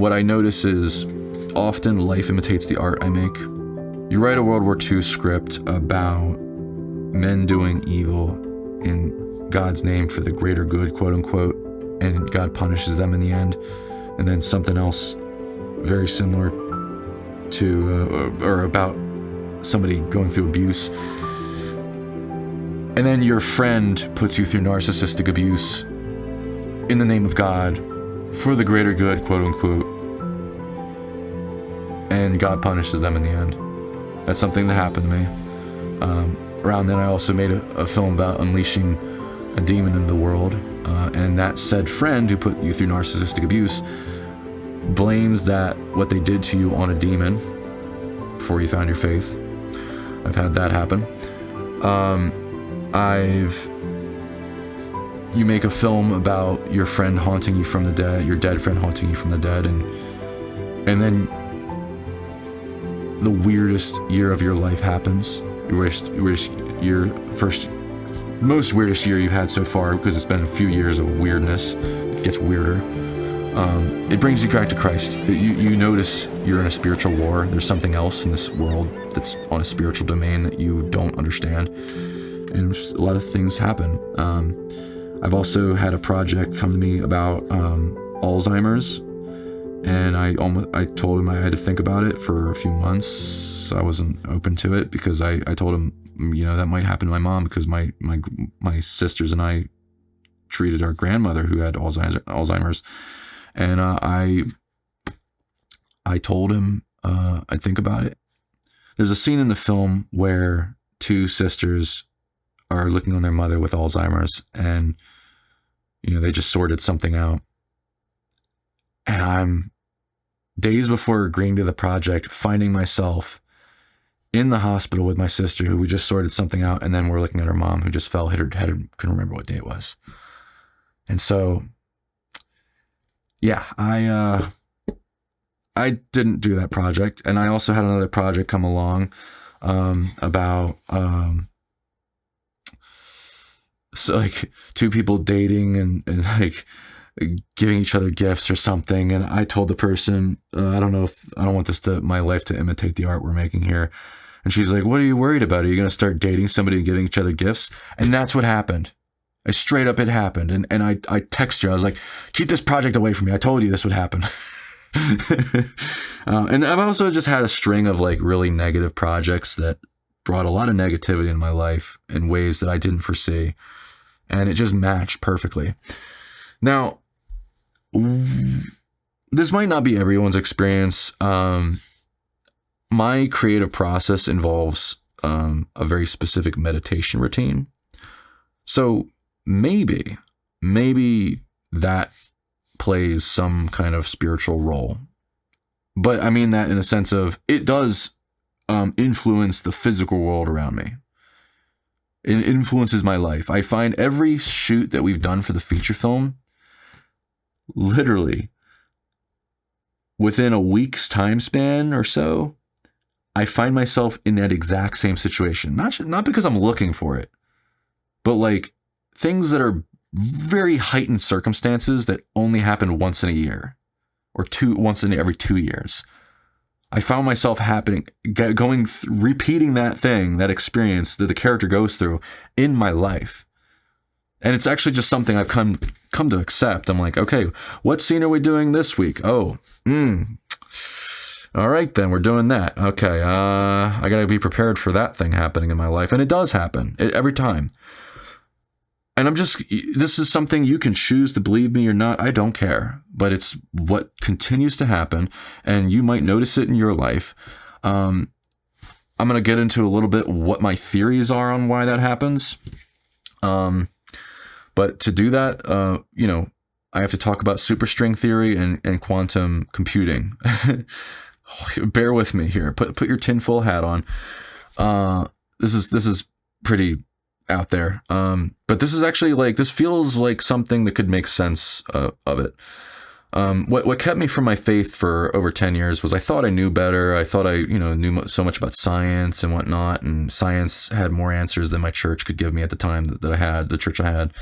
what I notice is often life imitates the art I make. You write a World War II script about men doing evil in God's name for the greater good, quote unquote, and God punishes them in the end. And then something else very similar to, or about somebody going through abuse. And then your friend puts you through narcissistic abuse in the name of God for the greater good, quote unquote. And God punishes them in the end. That's something that happened to me. Around then I also made a film about unleashing a demon into the world. And that said friend who put you through narcissistic abuse blames that what they did to you on a demon before you found your faith. I've had that happen. You make a film about your friend haunting you from the dead, your dead friend haunting you from the dead, and then the weirdest year of your life happens. Your most weirdest year you've had so far, because it's been a few years of weirdness. It gets weirder. It brings you back to Christ. You notice you're in a spiritual war. There's something else in this world that's on a spiritual domain that you don't understand. And a lot of things happen. I've also had a project come to me about Alzheimer's, and I told him I had to think about it for a few months. I wasn't open to it because I told him, that might happen to my mom, because my sisters and I treated our grandmother who had Alzheimer's, and I told him I'd think about it. There's a scene in the film where two sisters are looking on their mother with Alzheimer's, and they just sorted something out. And I'm days before agreeing to the project, finding myself in the hospital with my sister who we just sorted something out, and then we're looking at her mom who just fell, hit her head, couldn't remember what day it was. And so, yeah, I didn't do that project. And I also had another project come along about so like two people dating and like giving each other gifts or something. And I told the person, I don't want my life to imitate the art we're making here. And she's like, what are you worried about? Are you going to start dating somebody and giving each other gifts? And that's what happened. Straight up, it happened. And I texted her. I was like, keep this project away from me. I told you this would happen. And I've also just had a string of like really negative projects that brought a lot of negativity in my life in ways that I didn't foresee. And it just matched perfectly. Now, this might not be everyone's experience. My creative process involves a very specific meditation routine. So maybe that plays some kind of spiritual role. But I mean that in a sense of it does influence the physical world around me. It influences my life. I find every shoot that we've done for the feature film, literally within a week's time span or so, I find myself in that exact same situation. Not because I'm looking for it, but like things that are very heightened circumstances that only happen once in a year or once in every 2 years. I found myself repeating that experience that the character goes through in my life. And it's actually just something I've come to accept. I'm like, okay, what scene are we doing this week? Oh, all right, then we're doing that. Okay. I got to be prepared for that thing happening in my life. And it does happen every time. And this is something you can choose to believe me or not. I don't care, but it's what continues to happen, and you might notice it in your life. I'm going to get into a little bit what my theories are on why that happens. But to do that, I have to talk about superstring theory and quantum computing. Bear with me here. Put your tinfoil hat on. This is pretty out there. But this is actually this feels like something that could make sense of it. What kept me from my faith for over 10 years was I thought I knew better. I thought I, knew so much about science and whatnot, and science had more answers than my church could give me at the time that I had, the church I had.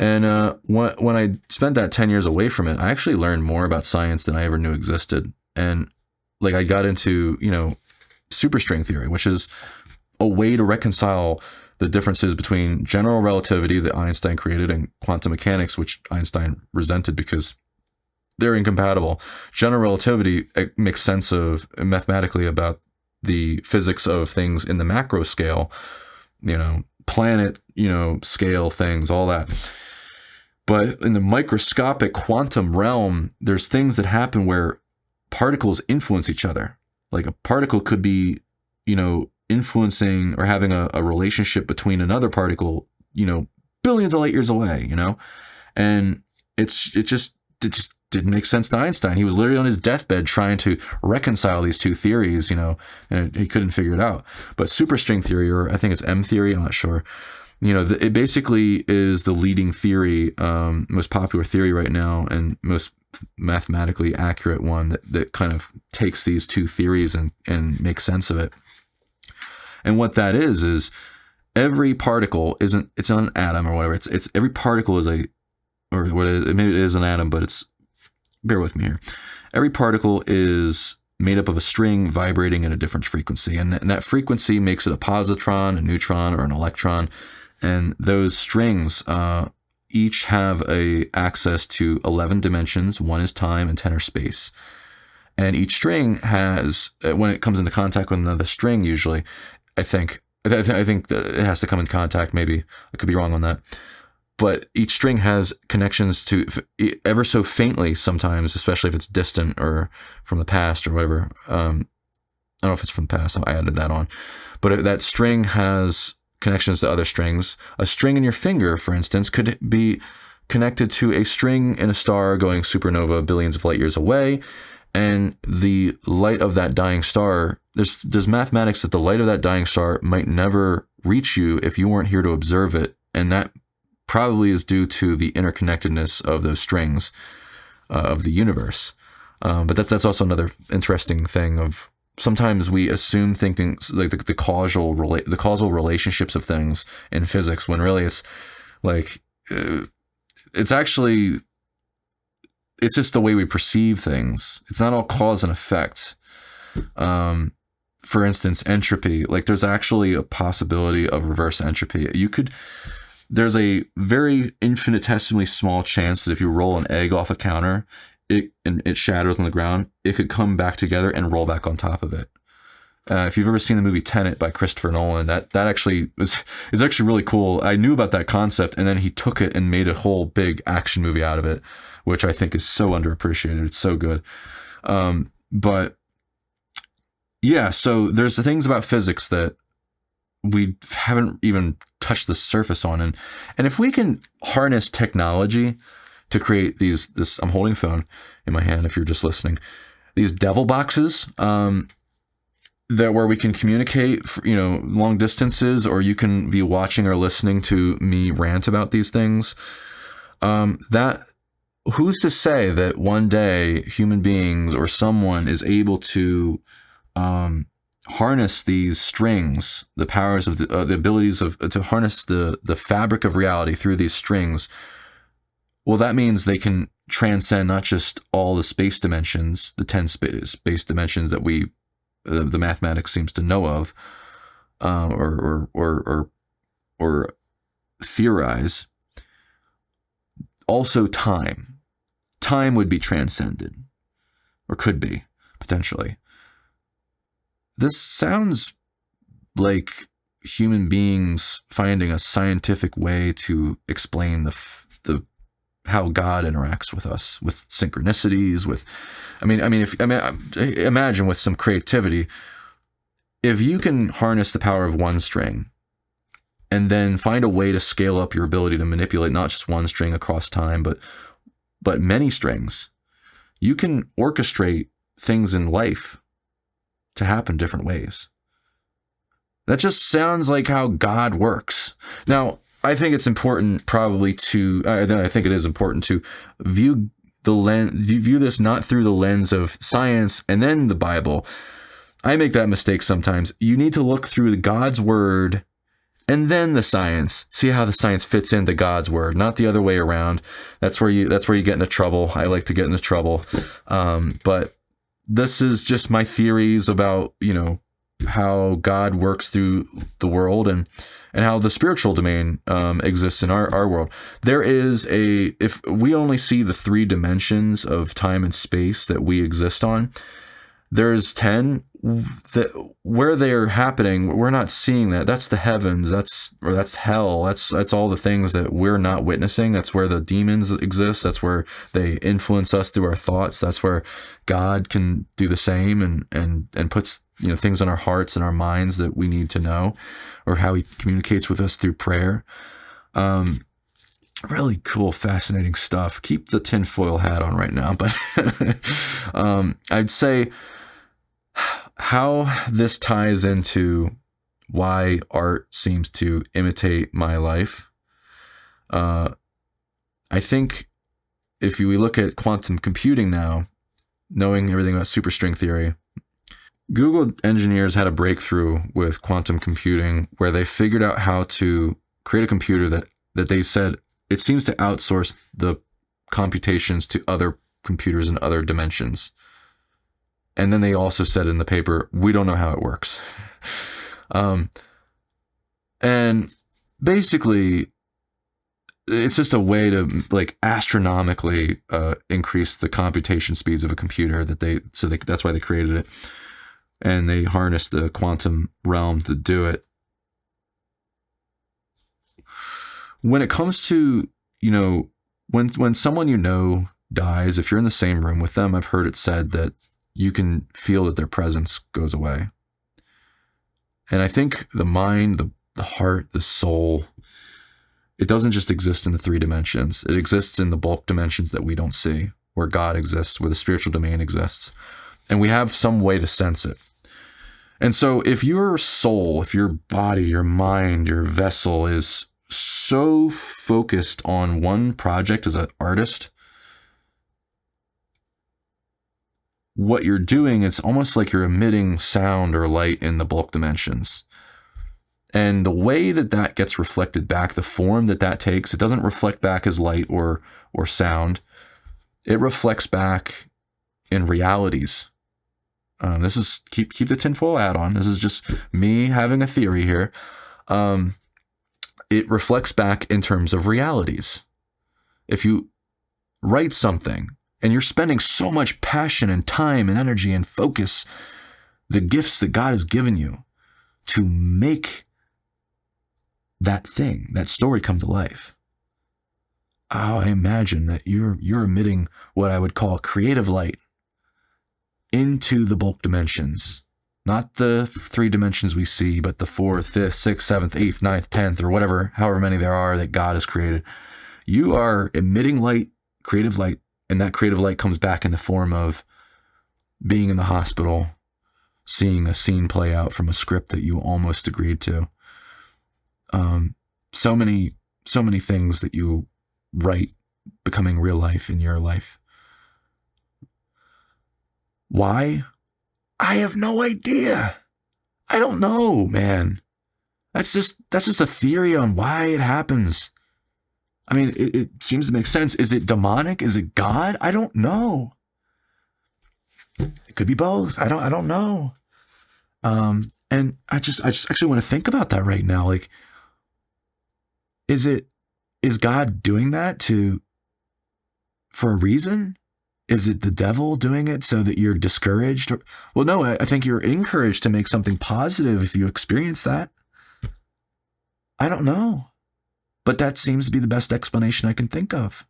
And when I spent that 10 years away from it, I actually learned more about science than I ever knew existed. And like I got into, superstring theory, which is a way to reconcile the differences between general relativity that Einstein created and quantum mechanics, which Einstein resented because they're incompatible. General relativity makes sense of mathematically about the physics of things in the macro scale, planet, scale things, all that. But in the microscopic quantum realm, there's things that happen where particles influence each other. Like a particle could be, influencing or having a relationship between another particle, billions of light years away, and it just didn't make sense to Einstein. He was literally on his deathbed trying to reconcile these two theories, and he couldn't figure it out. But superstring theory, or I think it's M theory, I'm not sure. It basically is the leading theory, most popular theory right now, and most mathematically accurate one that kind of takes these two theories and makes sense of it. And what that is every particle it's not an atom or whatever. It's every particle is maybe it is an atom, but bear with me here. Every particle is made up of a string vibrating at a different frequency. And that frequency makes it a positron, a neutron, or an electron. And those strings each have access to 11 dimensions. 1 is time and 10 are space. And each string has, when it comes into contact with another string, usually, I think that it has to come in contact. Maybe I could be wrong on that. But each string has connections to ever so faintly sometimes, especially if it's distant or from the past or whatever. I don't know if it's from the past. I added that on. But that string has connections to other strings. A string in your finger, for instance, could be connected to a string in a star going supernova billions of light years away. And the light of that dying star, there's mathematics that the light of that dying star might never reach you if you weren't here to observe it. And that probably is due to the interconnectedness of those strings of the universe. But that's also another interesting thing of sometimes we assume thinking like the causal relationships of things in physics, when really it's like it's just the way we perceive things. It's not all cause and effect. For instance, entropy, like there's actually a possibility of reverse entropy. There's a very infinitesimally small chance that if you roll an egg off a counter, it shatters on the ground, it could come back together and roll back on top of it. If you've ever seen the movie Tenet by Christopher Nolan, that actually is actually really cool. I knew about that concept, and then he took it and made a whole big action movie out of it, which I think is so underappreciated. It's so good. But yeah, so there's the things about physics that we haven't even touched the surface on. And if we can harness technology to create this, I'm holding a phone in my hand if you're just listening, these devil boxes, where we can communicate, long distances, or you can be watching or listening to me rant about these things. Who's to say that one day human beings or someone is able to harness these strings, the powers of the abilities to harness the fabric of reality through these strings? Well, that means they can transcend not just all the space dimensions, the 10 space dimensions that the mathematics seems to know of, or theorize. Also, time would be transcended, or could be potentially. This sounds like human beings finding a scientific way to explain the how God interacts with us, with synchronicities, imagine with some creativity, if you can harness the power of one string and then find a way to scale up your ability to manipulate not just one string across time, but many strings, you can orchestrate things in life to happen different ways. That just sounds like how God works. Now, I think it's important I think it is important to view this not through the lens of science and then the Bible. I make that mistake sometimes. You need to look through God's word and then the science. See how the science fits into God's word, not the other way around. That's where you get into trouble. I like to get into trouble. But this is just my theories about, how God works through the world and how the spiritual domain exists in our world. There is if we only see the 3 dimensions of time and space that we exist on, there's 10 that where they're happening. We're not seeing that. That's the heavens. That's hell. That's all the things that we're not witnessing. That's where the demons exist. That's where they influence us through our thoughts. That's where God can do the same and puts things in our hearts and our minds that we need to know, or how he communicates with us through prayer. Really cool, fascinating stuff. Keep the tinfoil hat on right now, but I'd say how this ties into why art seems to imitate my life. I think if we look at quantum computing now, knowing everything about superstring theory, Google engineers had a breakthrough with quantum computing where they figured out how to create a computer that they said it seems to outsource the computations to other computers in other dimensions. And then they also said in the paper, we don't know how it works. And basically, it's just a way to astronomically increase the computation speeds of a computer that's why they created it. And they harness the quantum realm to do it. When it comes to, when someone dies, if you're in the same room with them, I've heard it said that you can feel that their presence goes away. And I think the mind, the heart, the soul, it doesn't just exist in the 3 dimensions. It exists in the bulk dimensions that we don't see, where God exists, where the spiritual domain exists. And we have some way to sense it. And so if your soul, if your body, your mind, your vessel is so focused on one project as an artist, what you're doing, it's almost like you're emitting sound or light in the bulk dimensions. And the way that gets reflected back, the form that takes, it doesn't reflect back as light or sound. It reflects back in realities. This is keep the tinfoil hat on. This is just me having a theory here. It reflects back in terms of realities. If you write something and you're spending so much passion and time and energy and focus, the gifts that God has given you to make that thing, that story come to life. I imagine that you're emitting what I would call creative light into the bulk dimensions. Not the 3 dimensions we see, but the 4th, 5th, 6th, 7th, 8th, 9th, 10th, or however many there are that God has created. You are emitting light, creative light, and that creative light comes back in the form of being in the hospital, seeing a scene play out from a script that you almost agreed to. So many things that you write becoming real life in your life. Why? I have no idea. I don't know, man. That's just a theory on why it happens. I mean, it seems to make sense. Is it demonic? Is it God? I don't know. It could be both. I don't know. And I just actually want to think about that right now. Like, is God doing that for a reason? Is it the devil doing it so that you're discouraged? Well, no, I think you're encouraged to make something positive if you experience that. I don't know. But that seems to be the best explanation I can think of.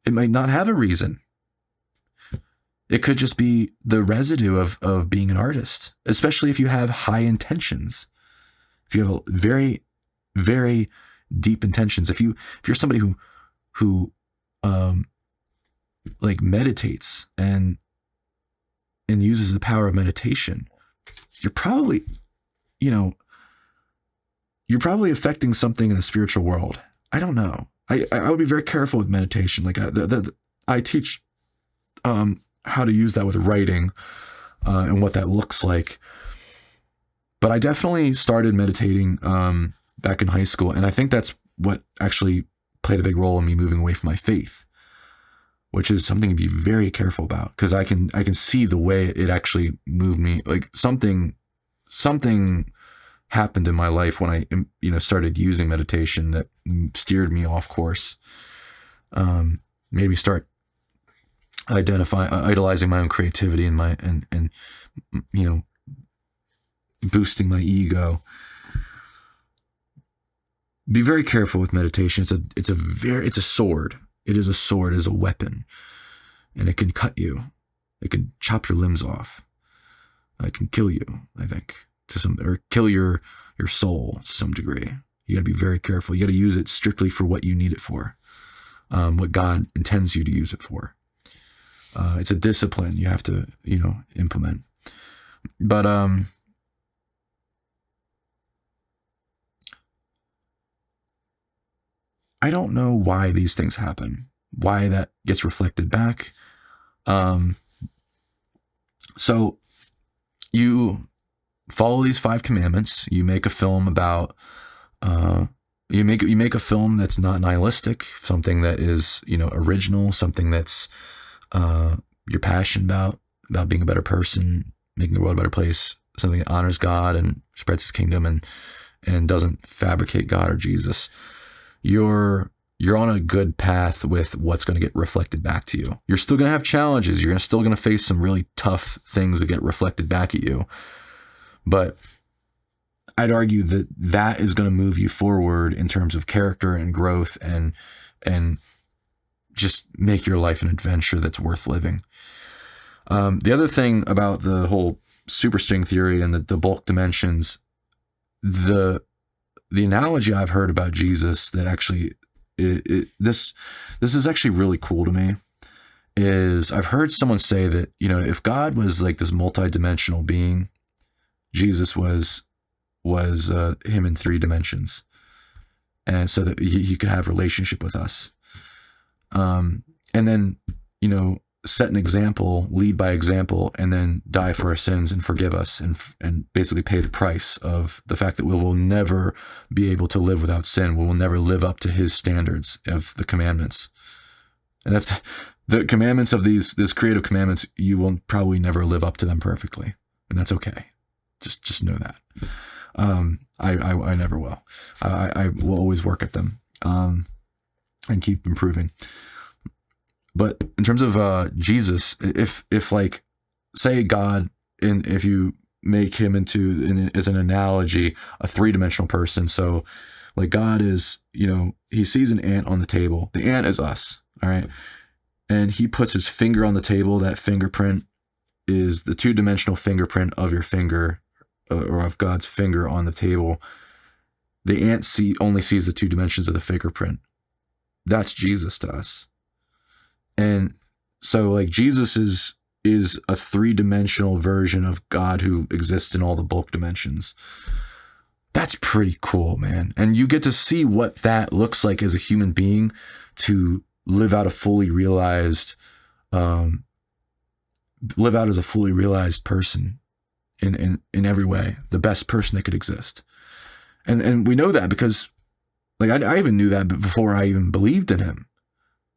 It might not have a reason. It could just be the residue of being an artist, especially if you have high intentions. If you have a very, very deep intentions. If you're somebody who like meditates and uses the power of meditation, you're probably affecting something in the spiritual world. I don't know. I would be very careful with meditation. Like I teach how to use that with writing and what that looks like. But I definitely started meditating back in high school. And I think that's what actually played a big role in me moving away from my faith, which is something to be very careful about, because I can see the way it actually moved me. Like something happened in my life when I, started using meditation that steered me off course. Made me start idolizing my own creativity and boosting my ego. Be very careful with meditation. It's a sword. It is a sword, it is a weapon, and it can cut you. It can chop your limbs off. It can kill you, I think, or kill your soul to some degree. You got to be very careful. You got to use it strictly for what you need it for, what God intends you to use it for. It's a discipline you have to, implement. But I don't know why these things happen, why that gets reflected back. So you follow these 5 commandments. You make a film about, you make a film that's not nihilistic, something that is, original, something that's, you're passionate about being a better person, making the world a better place, something that honors God and spreads his kingdom and doesn't fabricate God or Jesus. You're on a good path with what's going to get reflected back to you. You're still going to have challenges. You're still going to face some really tough things that get reflected back at you. But I'd argue that is going to move you forward in terms of character and growth and just make your life an adventure that's worth living. The other thing about the whole superstring theory and the bulk dimensions, the analogy I've heard about Jesus that actually this is actually really cool to me is I've heard someone say that, if God was like this multi-dimensional being, Jesus was him in 3 dimensions, and so that he could have relationship with us, and then set an example, lead by example, and then die for our sins and forgive us and basically pay the price of the fact that we will never be able to live without sin. We will never live up to his standards of the commandments. And that's the commandments of these creative commandments. You will probably never live up to them perfectly, and that's okay. Just know that. I never will. I will always work at them, and keep improving. But in terms of Jesus, if like, say God, if you make him into, as an analogy, a 3-dimensional person. So like God is, he sees an ant on the table. The ant is us, all right? And he puts his finger on the table. That fingerprint is the 2-dimensional fingerprint of your finger, or of God's finger on the table. The ant only sees the 2 dimensions of the fingerprint. That's Jesus to us. And so like Jesus is a 3-dimensional version of God who exists in all the bulk dimensions. That's pretty cool, man. And you get to see what that looks like as a human being, to live out a fully realized, live out as a fully realized person in every way, the best person that could exist. And we know that because like I even knew that before I even believed in him.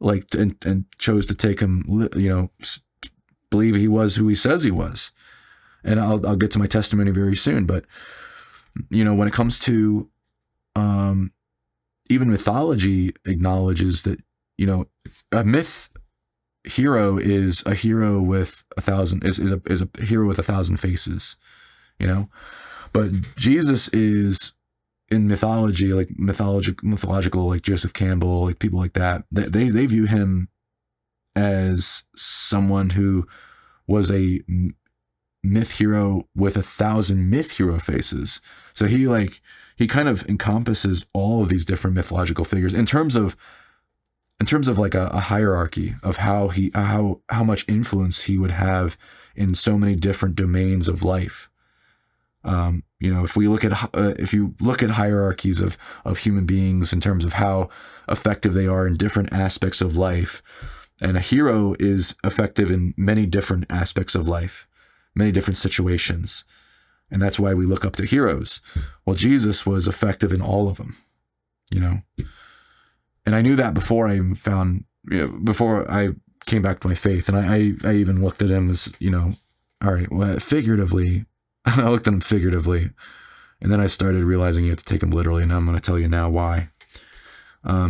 Like, and chose to take him, believe he was who he says he was. And I'll get to my testimony very soon. But, when it comes to, even mythology acknowledges that, a myth hero is a hero with is a hero with 1,000 faces, but Jesus is, in mythology, like mythological, like Joseph Campbell, like people like that, they view him as someone who was a myth hero with 1,000 myth hero faces. So he kind of encompasses all of these different mythological figures in terms of like a hierarchy of how much influence he would have in so many different domains of life. If you look at hierarchies of human beings in terms of how effective they are in different aspects of life, and a hero is effective in many different aspects of life, many different situations. And that's why we look up to heroes. Well, Jesus was effective in all of them, you know? And I knew that before I even before I came back to my faith. And I even looked at him as, you know, all right, well, figuratively, I looked at him figuratively. And then I started realizing you have to take him literally. And I'm going to tell you now why.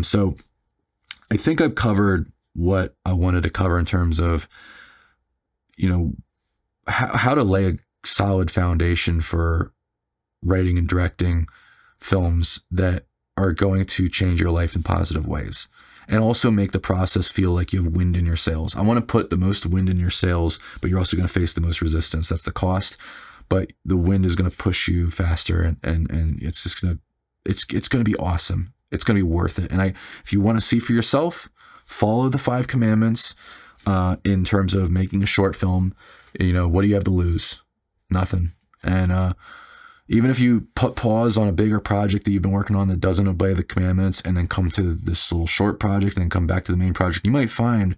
So I think I've covered what I wanted to cover in terms of, you know, how to lay a solid foundation for writing and directing films that are going to change your life in positive ways, and also make the process feel like you have wind in your sails. I want to put the most wind in your sails, but you're also going to face the most resistance. That's the cost, but the wind is going to push you faster, and it's just going to, it's going to be awesome. It's going to be worth it. And if you want to see for yourself, follow the 5 commandments, in terms of making a short film. You know, what do you have to lose? Nothing. And even if you put pause on a bigger project that you've been working on that doesn't obey the commandments, and then come to this little short project and then come back to the main project, you might find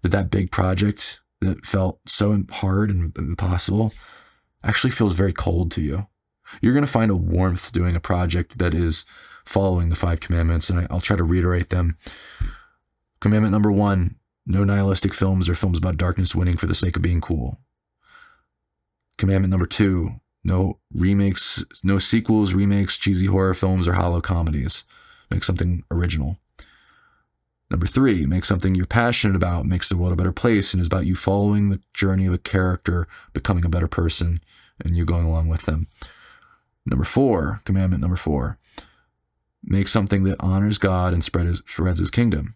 that big project that felt so hard and impossible actually feels very cold to you. You're going to find a warmth doing a project that is following the 5 commandments, and I'll try to reiterate them. Commandment number 1, no nihilistic films or films about darkness winning for the sake of being cool. Commandment number 2, no remakes, no sequels, remakes, cheesy horror films, or hollow comedies. Make something original. Number 3, make something you're passionate about, makes the world a better place, and is about you following the journey of a character, becoming a better person, and you going along with them. Number 4, commandment number 4, make something that honors God and spreads his kingdom.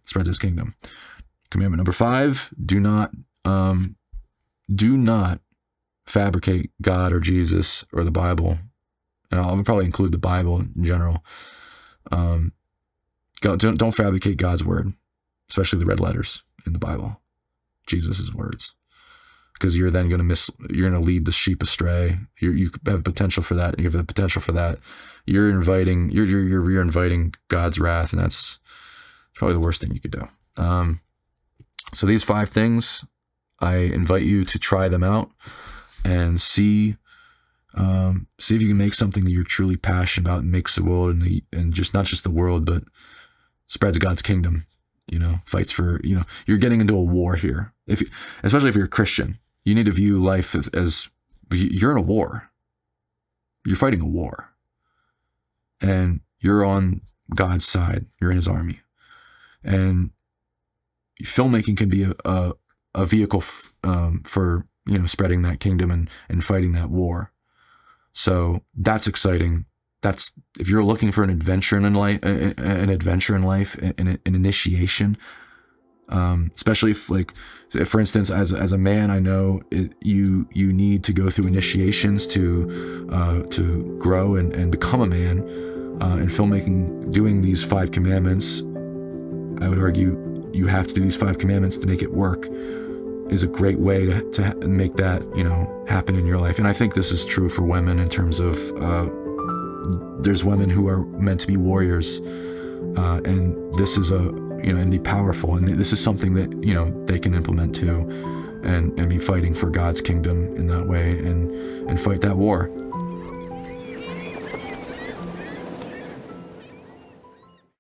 Commandment number 5, do not fabricate God or Jesus or the Bible. And I'll probably include the Bible in general. Don't fabricate God's word, especially the red letters in the Bible, Jesus' words, because you're then going to lead the sheep astray. You have potential for that. You have the potential for that. You're inviting God's wrath, and that's probably the worst thing you could do. So these 5 things, I invite you to try them out and see if you can make something that you're truly passionate about and makes the world and just not just the world, but spreads God's kingdom. You know, fights for, you know, you're getting into a war here. Especially if you're a Christian, you need to view life as you're in a war. You're fighting a war, and you're on God's side. You're in His army, and filmmaking can be a vehicle for, you know, spreading that kingdom and fighting that war. So that's exciting. That's, if you're looking for an adventure in life, an initiation, especially if, for instance, as a man, I know you need to go through initiations to grow and become a man. In filmmaking, doing these 5 commandments, I would argue you have to do these 5 commandments to make it work, is a great way to make that, you know, happen in your life. And I think this is true for women in terms of, there's women who are meant to be warriors, and this is and be powerful. And this is something that, you know, they can implement too, and be fighting for God's kingdom in that way, and fight that war.